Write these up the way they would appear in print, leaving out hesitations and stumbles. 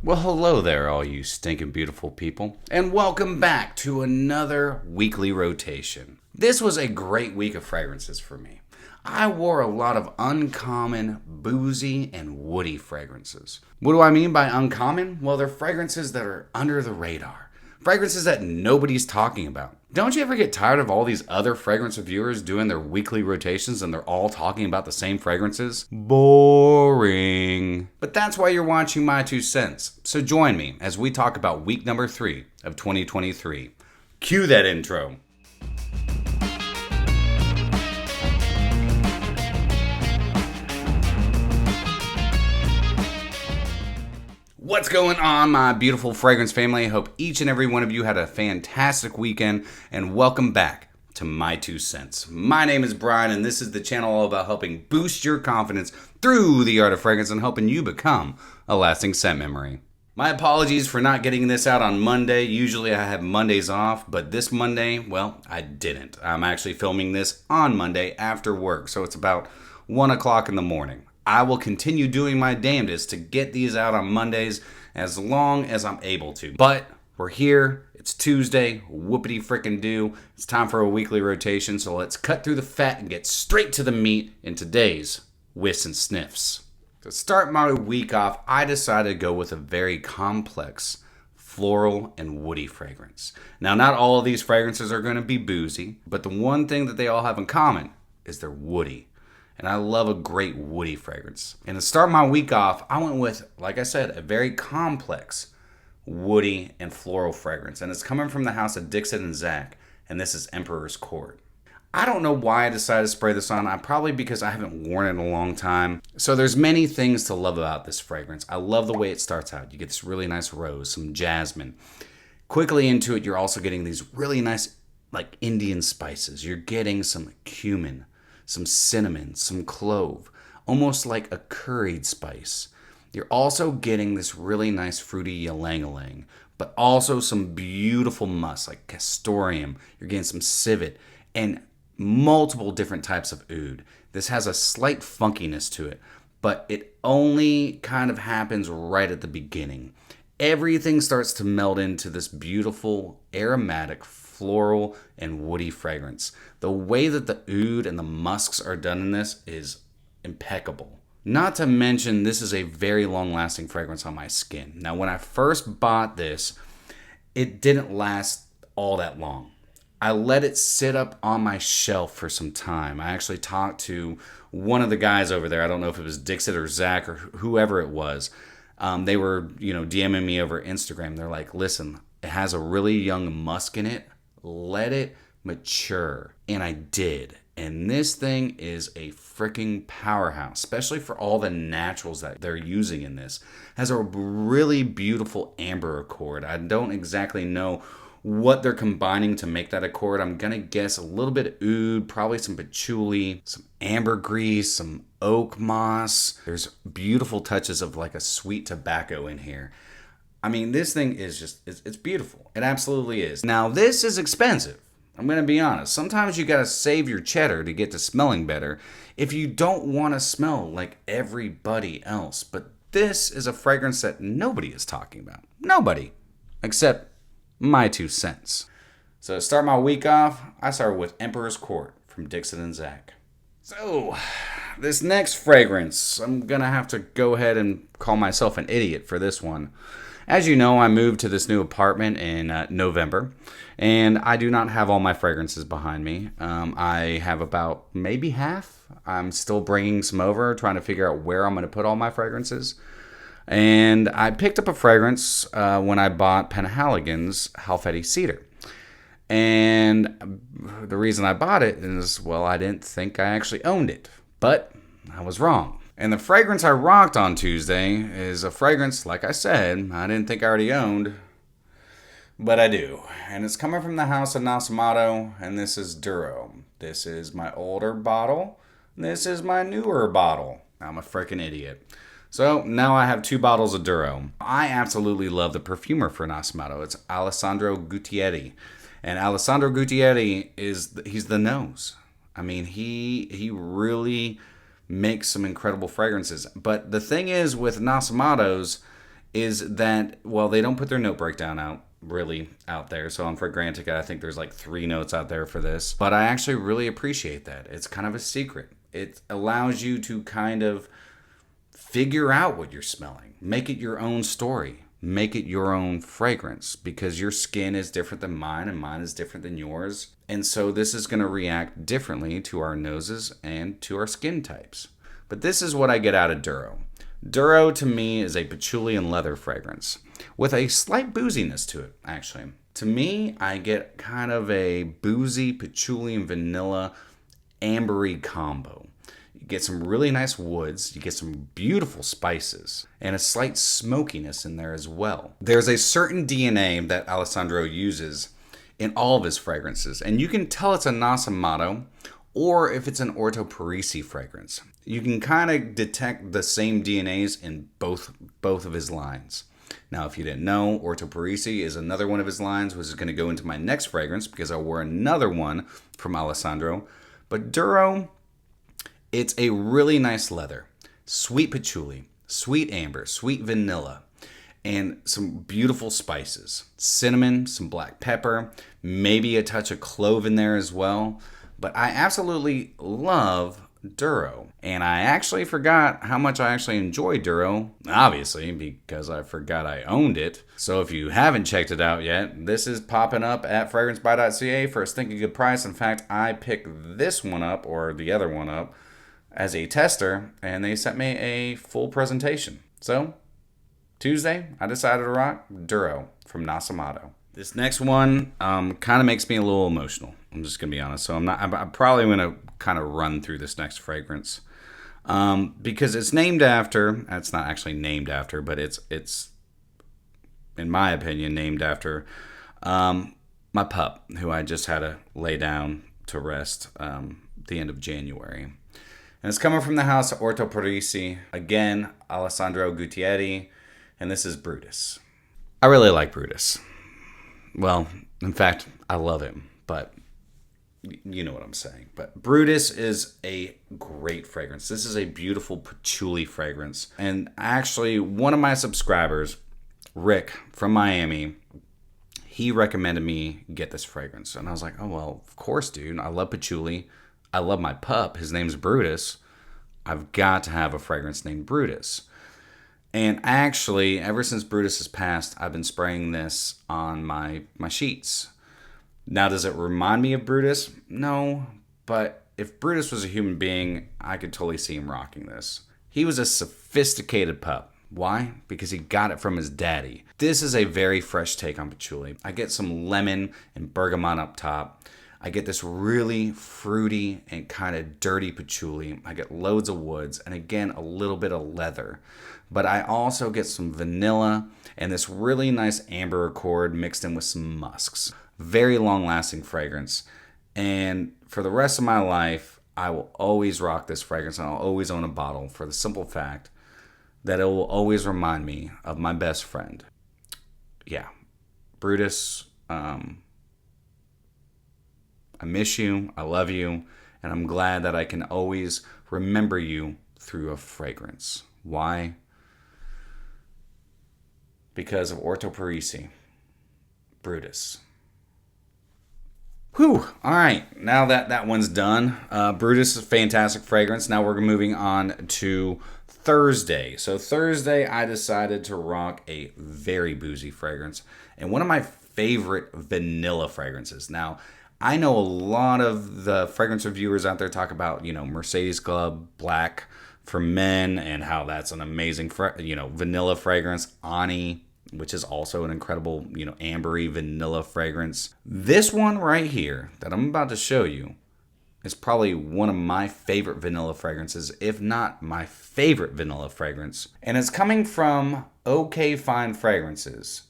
Well, hello there, all you stinking beautiful people, and welcome back to another weekly rotation. This was a great week of fragrances for me. I wore a lot of uncommon, boozy, and woody fragrances. What do I mean by uncommon? Well, they're fragrances that are under the radar. Fragrances that nobody's talking about. Don't you ever get tired of all these other fragrance reviewers doing their weekly rotations and they're all talking about the same fragrances? Boring. But that's why you're watching My2Scents. So join me as we talk about week number 3 of 2023. Cue that intro. What's going on, my beautiful fragrance family? I hope each and every one of you had a fantastic weekend, and welcome back to My2Scents. My name is Brian, and this is the channel all about helping boost your confidence through the art of fragrance and helping you become a lasting scent memory. My apologies for not getting this out on Monday. Usually I have Mondays off, but this Monday, well, I didn't. I'm actually filming this on Monday after work, so it's about 1 o'clock in the morning. I will continue doing my damnedest to get these out on Mondays as long as I'm able to. But we're here. It's Tuesday. Whoopity frickin' do. It's time for a weekly rotation. So let's cut through the fat and get straight to the meat in today's Whiffs and Sniffs. To start my week off, I decided to go with a very complex floral and woody fragrance. Now, not all of these fragrances are going to be boozy, but the one thing that they all have in common is they're woody. And I love a great woody fragrance. And to start my week off, I went with, like I said, a very complex woody and floral fragrance. And it's coming from the house of Dixit and Zach. And this is Emperor's Court. I don't know why I decided to spray this on. Probably because I haven't worn it in a long time. So there's many things to love about this fragrance. I love the way it starts out. You get this really nice rose, some jasmine. Quickly into it, you're also getting these really nice, like Indian spices. You're getting some cumin, some cinnamon, some clove, almost like a curried spice. You're also getting this really nice fruity ylang-ylang, but also some beautiful musk like castoreum. You're getting some civet and multiple different types of oud. This has a slight funkiness to it, but it only kind of happens right at the beginning. Everything starts to meld into this beautiful aromatic floral and woody fragrance. The way that the oud and the musks are done in this is impeccable. Not to mention, this is a very long-lasting fragrance on my skin. Now, when I first bought this, it didn't last all that long. I let it sit up on my shelf for some time. I actually talked to one of the guys over there. I don't know if it was Dixit or Zach or whoever it was. They were, DMing me over Instagram. They're like, listen, it has a really young musk in it. Let it mature. And I did. And this thing is a freaking powerhouse, especially for all the naturals that they're using in this. It has a really beautiful amber accord. I don't exactly know what they're combining to make that accord. I'm going to guess a little bit of oud, probably some patchouli, some ambergris, some oak moss. There's beautiful touches of like a sweet tobacco in here. I mean, this thing is just, it's beautiful. It absolutely is. Now, this is expensive. I'm going to be honest. Sometimes you got to save your cheddar to get to smelling better if you don't want to smell like everybody else. But this is a fragrance that nobody is talking about. Nobody. Except My2Scents. So to start my week off, I started with Emperor's Court from Dixit and Zach. So, this next fragrance, I'm going to have to go ahead and call myself an idiot for this one. As you know, I moved to this new apartment in November, and I do not have all my fragrances behind me. I have about maybe half. I'm still bringing some over, trying to figure out where I'm going to put all my fragrances. And I picked up a fragrance when I bought Penhaligon's Halfeti Cedar. And the reason I bought it is, well, I didn't think I actually owned it, but I was wrong. And the fragrance I rocked on Tuesday is a fragrance, like I said, I didn't think I already owned, but I do. And it's coming from the house of Nasamato, and this is Duro. This is my older bottle. This is my newer bottle. I'm a freaking idiot. So now I have 2 bottles of Duro. I absolutely love the perfumer for Nasamato. It's Alessandro Gutierrez. And Alessandro Gutierrez he's the nose. I mean, he really makes some incredible fragrances. But the thing is with Nasamato's is that, well, they don't put their note breakdown out there. So on Fragrantica, I think there's like 3 notes out there for this. But I actually really appreciate that. It's kind of a secret. It allows you to kind of figure out what you're smelling. Make it your own story. Make it your own fragrance, because your skin is different than mine and mine is different than yours. And so this is going to react differently to our noses and to our skin types. But this is what I get out of Duro. Duro to me is a patchouli and leather fragrance with a slight booziness to it, actually. To me, I get kind of a boozy patchouli and vanilla ambery combo. You get some really nice woods, you get some beautiful spices, and a slight smokiness in there as well. There's a certain DNA that Alessandro uses in all of his fragrances, and you can tell it's a Nasomato, or if it's an Orto Parisi fragrance. You can kind of detect the same DNAs in both of his lines. Now, if you didn't know, Orto Parisi is another one of his lines, which is going to go into my next fragrance, because I wore another one from Alessandro. But Duro, it's a really nice leather, sweet patchouli, sweet amber, sweet vanilla, and some beautiful spices. Cinnamon, some black pepper, maybe a touch of clove in there as well. But I absolutely love Duro. And I actually forgot how much I actually enjoy Duro, obviously, because I forgot I owned it. So if you haven't checked it out yet, this is popping up at fragrancebuy.ca for a stinking good price. In fact, I picked this one up, or the other one up, as a tester, and they sent me a full presentation. So, Tuesday, I decided to rock Duro from Nasomato. This next one kind of makes me a little emotional. I'm just going to be honest. So I'm probably going to kind of run through this next fragrance because it's named after, it's not actually named after, but it's in my opinion, named after my pup, who I just had to lay down to rest the end of January. And it's coming from the house of Orto Parisi, again, Alessandro Guttieri, and this is Brutus. I really like Brutus. Well, in fact, I love him, but you know what I'm saying. But Brutus is a great fragrance. This is a beautiful patchouli fragrance. And actually, one of my subscribers, Rick from Miami, he recommended me get this fragrance. And I was like, oh, well, of course, dude. I love patchouli. I love my pup. His name's Brutus. I've got to have a fragrance named Brutus. And actually, ever since Brutus has passed, I've been spraying this on my sheets. Now, does it remind me of Brutus? No, but if Brutus was a human being, I could totally see him rocking this. He was a sophisticated pup. Why? Because he got it from his daddy. This is a very fresh take on patchouli. I get some lemon and bergamot up top. I get this really fruity and kind of dirty patchouli. I get loads of woods, and again, a little bit of leather. But I also get some vanilla and this really nice amber accord mixed in with some musks. Very long-lasting fragrance. And for the rest of my life, I will always rock this fragrance, and I'll always own a bottle for the simple fact that it will always remind me of my best friend. Yeah, Brutus, I miss you, I love you, and I'm glad that I can always remember you through a fragrance. Why? Because of Orto Parisi, Brutus. Whew, all right, now that one's done. Brutus is a fantastic fragrance. Now we're moving on to Thursday. So Thursday, I decided to rock a very boozy fragrance, and one of my favorite vanilla fragrances. Now, I know a lot of the fragrance reviewers out there talk about, Mercedes Club Black for men and how that's an amazing, vanilla fragrance. Ani, which is also an incredible, ambery vanilla fragrance. This one right here that I'm about to show you is probably one of my favorite vanilla fragrances, if not my favorite vanilla fragrance. And it's coming from OK Fine Fragrances.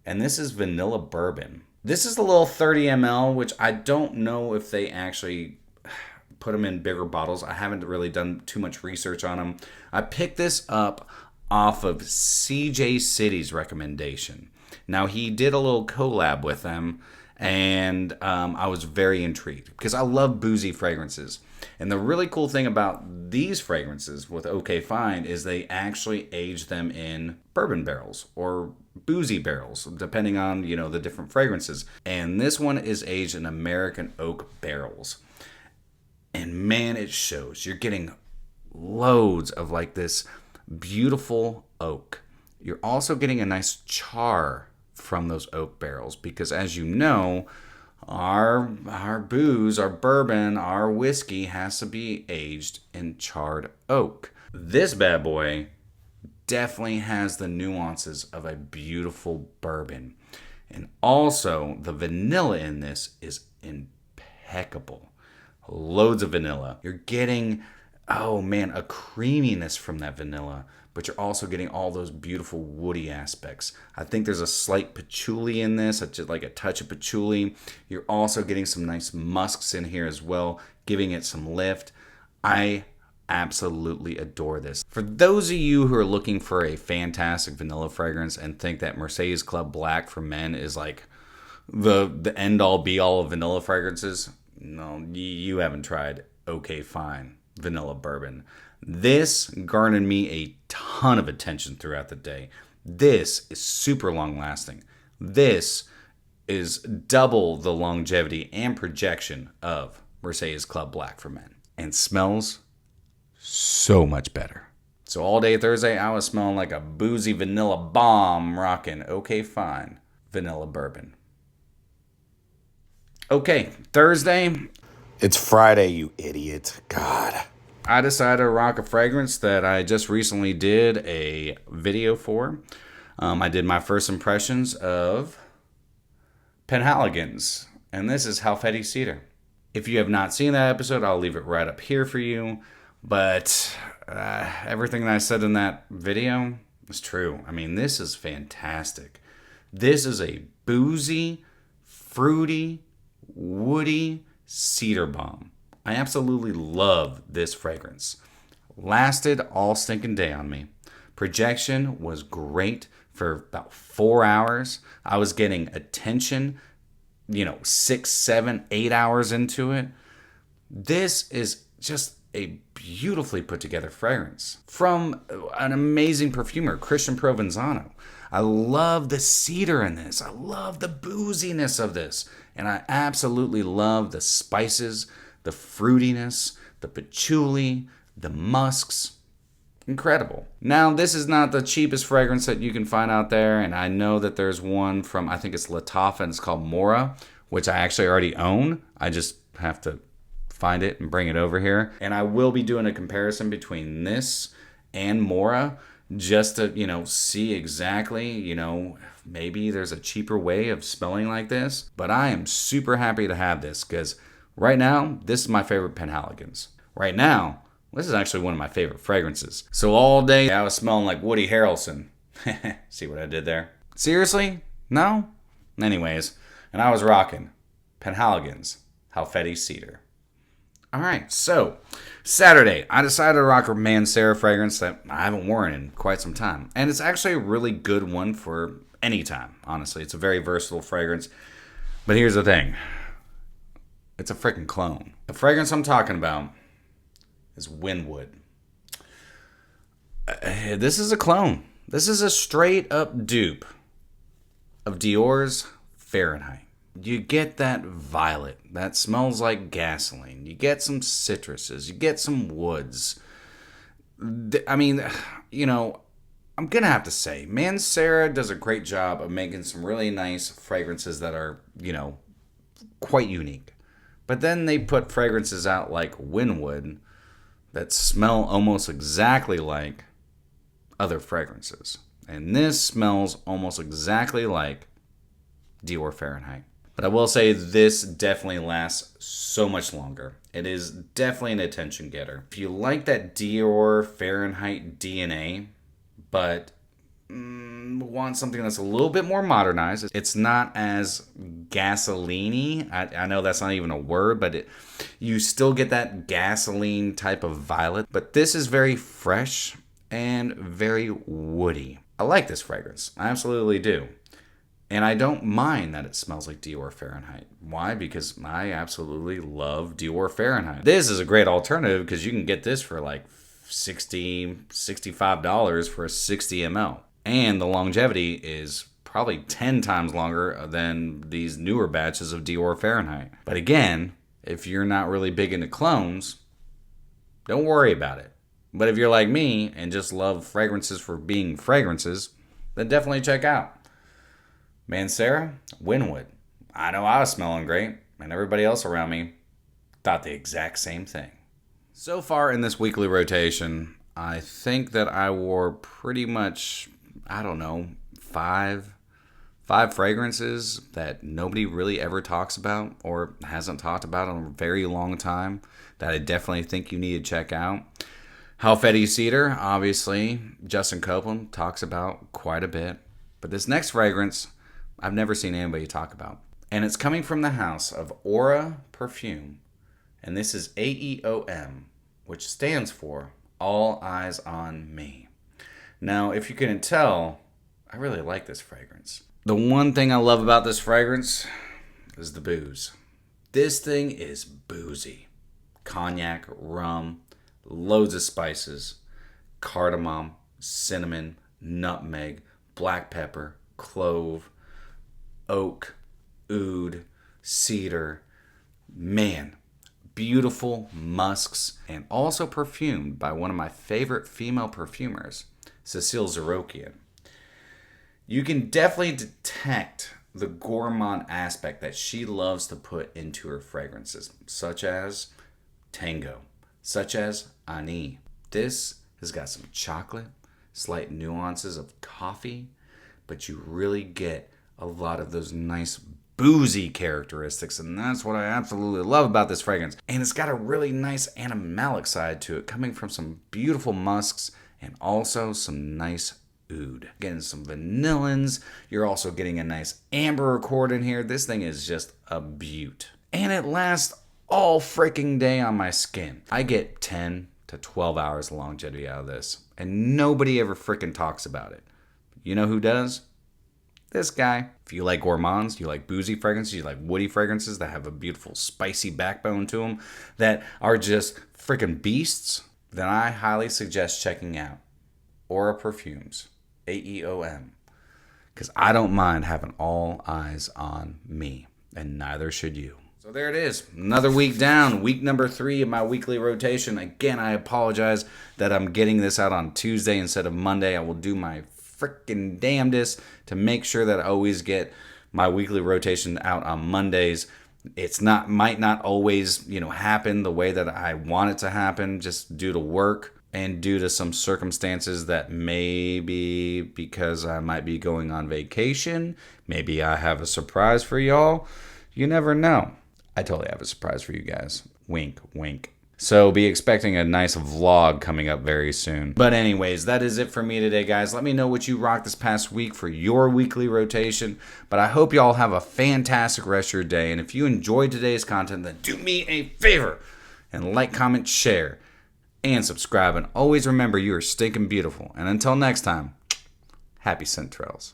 And this is Vanilla Bourbon. This is a little 30 ml, which I don't know if they actually put them in bigger bottles. I haven't really done too much research on them. I picked this up off of CJ City's recommendation. Now, he did a little collab with them, And I was very intrigued because I love boozy fragrances. And the really cool thing about these fragrances with OK Fine is they actually age them in bourbon barrels or boozy barrels, depending on, the different fragrances. And this one is aged in American oak barrels. And man, it shows. You're getting loads of like this beautiful oak. You're also getting a nice char from those oak barrels because, as you know, our booze, our bourbon, our whiskey has to be aged in charred oak. This bad boy definitely has the nuances of a beautiful bourbon. And also, the vanilla in this is impeccable. Loads of vanilla. You're getting, a creaminess from that vanilla, but you're also getting all those beautiful woody aspects. I think there's a slight patchouli in this, like a touch of patchouli. You're also getting some nice musks in here as well, giving it some lift. I absolutely adore this. For those of you who are looking for a fantastic vanilla fragrance and think that Mercedes Club Black for men is like the end-all be-all of vanilla fragrances, no, you haven't tried OK Fine vanilla bourbon. This garnered me a ton of attention throughout the day. This is super long lasting. This is double the longevity and projection of Mercedes Club Black for men. And smells so much better. So all day Thursday, I was smelling like a boozy vanilla bomb rocking OK Fine vanilla bourbon. Okay, Thursday. It's Friday, you idiot. God. I decided to rock a fragrance that I just recently did a video for. I did my first impressions of Penhaligon's, and this is Halfeti Cedar. If you have not seen that episode, I'll leave it right up here for you. But everything that I said in that video is true. I mean, this is fantastic. This is a boozy, fruity, woody cedar bomb. I absolutely love this fragrance. Lasted all stinking day on me. Projection was great for about 4 hours. I was getting attention, 6, 7, 8 hours into it. This is just a beautifully put together fragrance from an amazing perfumer, Christian Provenzano. I love the cedar in this. I love the booziness of this. And I absolutely love the spices, the fruitiness, the patchouli, the musks. Incredible. Now, this is not the cheapest fragrance that you can find out there, and I know that there's one from, I think it's Lattafa, and it's called Mora, which I actually already own. I just have to find it and bring it over here. And I will be doing a comparison between this and Mora just to, see exactly, maybe there's a cheaper way of smelling like this. But I am super happy to have this because right now, this is my favorite Penhaligon's. Right now, this is actually one of my favorite fragrances. So all day, I was smelling like Woody Harrelson. See what I did there? Seriously? No? Anyways, and I was rocking Penhaligon's Halfeti Cedar. All right, so Saturday, I decided to rock a mancera fragrance that I haven't worn in quite some time. And it's actually a really good one for any time, honestly. It's a very versatile fragrance. But here's the thing. It's a freaking clone. The fragrance I'm talking about is Winwood. This is a clone. This is a straight up dupe of Dior's Fahrenheit. You get that violet that smells like gasoline. You get some citruses. You get some woods. I mean, I'm going to have to say, mancera does a great job of making some really nice fragrances that are, quite unique. But then they put fragrances out like Winwood that smell almost exactly like other fragrances. And this smells almost exactly like Dior Fahrenheit. But I will say this definitely lasts so much longer. It is definitely an attention getter. If you like that Dior Fahrenheit DNA, but want something that's a little bit more modernized, it's not as gasoline-y. I know that's not even a word, but you still get that gasoline type of violet. But this is very fresh and very woody. I like this fragrance. I absolutely do. And I don't mind that it smells like Dior Fahrenheit. Why? Because I absolutely love Dior Fahrenheit. This is a great alternative because you can get this for like $60, $65 for a 60 ml. And the longevity is probably 10 times longer than these newer batches of Dior Fahrenheit. But again, if you're not really big into clones, don't worry about it. But if you're like me and just love fragrances for being fragrances, then definitely check out Mancera, Winwood. I know I was smelling great, and everybody else around me thought the exact same thing. So far in this weekly rotation, I think that I wore pretty much, I don't know, five fragrances that nobody really ever talks about or hasn't talked about in a very long time that I definitely think you need to check out. Halfeti Cedar, obviously, Justin Copeland talks about quite a bit. But this next fragrance, I've never seen anybody talk about. And it's coming from the house of Aura Perfume. And this is AEOM, which stands for All Eyes on Me. Now, if you couldn't tell, I really like this fragrance. The one thing I love about this fragrance is the booze. This thing is boozy. Cognac, rum, loads of spices, cardamom, cinnamon, nutmeg, black pepper, clove, oak, oud, cedar. Man, beautiful musks, and also perfumed by one of my favorite female perfumers, Cecile Zerokian. You can definitely detect the gourmand aspect that she loves to put into her fragrances, such as Tango, such as Ani. This has got some chocolate, slight nuances of coffee, but you really get a lot of those nice boozy characteristics, and that's what I absolutely love about this fragrance. And it's got a really nice animalic side to it, coming from some beautiful musks and also some nice oud. Getting some vanillins. You're also getting a nice amber accord in here. This thing is just a beaut. And it lasts all freaking day on my skin. I get 10 to 12 hours of longevity out of this, and nobody ever freaking talks about it. You know who does? This guy. If you like gourmands, you like boozy fragrances, you like woody fragrances that have a beautiful spicy backbone to them, that are just freaking beasts, then I highly suggest checking out Aura Perfumes, AEOM, because I don't mind having all eyes on me, and neither should you. So there it is, another week down, week number 3 of my weekly rotation. Again, I apologize that I'm getting this out on Tuesday instead of Monday. I will do my freaking damnedest to make sure that I always get my weekly rotation out on Mondays. Might not always, happen the way that I want it to happen, just due to work and due to some circumstances that may be because I might be going on vacation. Maybe I have a surprise for y'all. You never know. I totally have a surprise for you guys. Wink, wink. So be expecting a nice vlog coming up very soon. But anyways, that is it for me today, guys. Let me know what you rocked this past week for your weekly rotation. But I hope y'all have a fantastic rest of your day. And if you enjoyed today's content, then do me a favor and like, comment, share, and subscribe. And always remember, you are stinking beautiful. And until next time, happy scent trails.